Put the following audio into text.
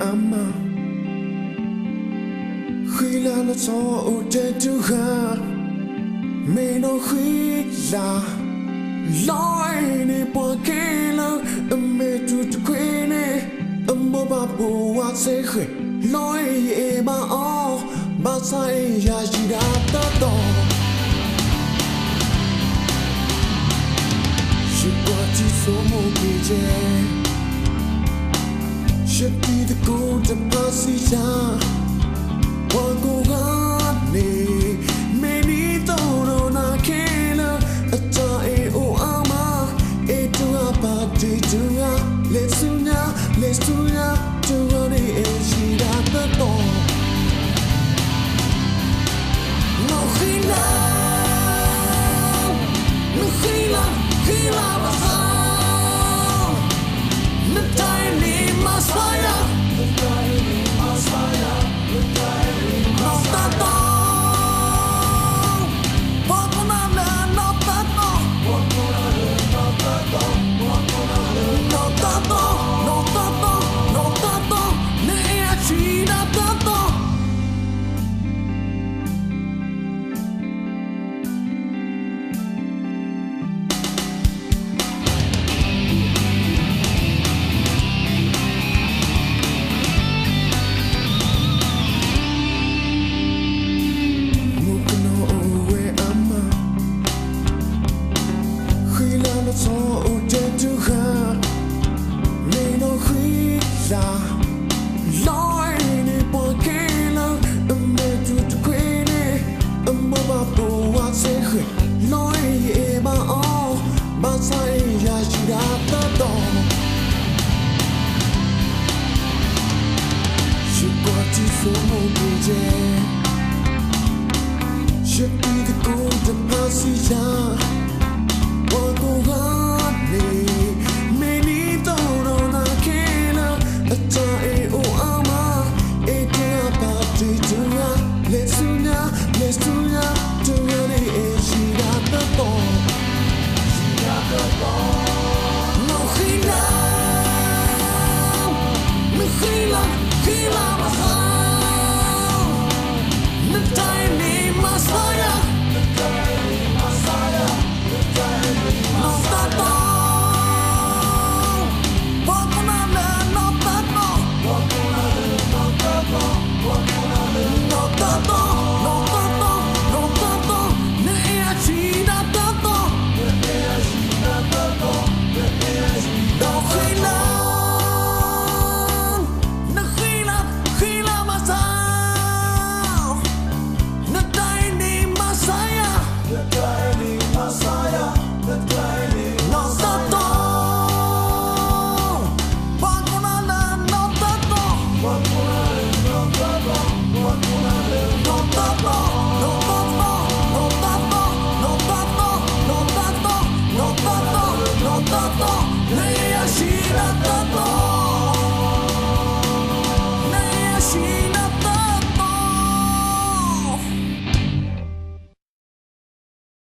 ama khi là nó cho ô tê tu ha mê nó khi là lối này bỏ kê lơ mê tu tu quê nè mơ bà bù hoa sẽ khởi lối ye ba o ba sai ya gì đã ta to chỉ qua chỉ số một kỳ chế sẽ đi từ cô đâm ba si ra qua cô gái này mê đi tàu đâu na kê lơ cha e o ama e tu apa ti tu ya le sunya tu ni e si da ta to no khina khila ba sa na tai ni masaya no ta to Should be the golden passage.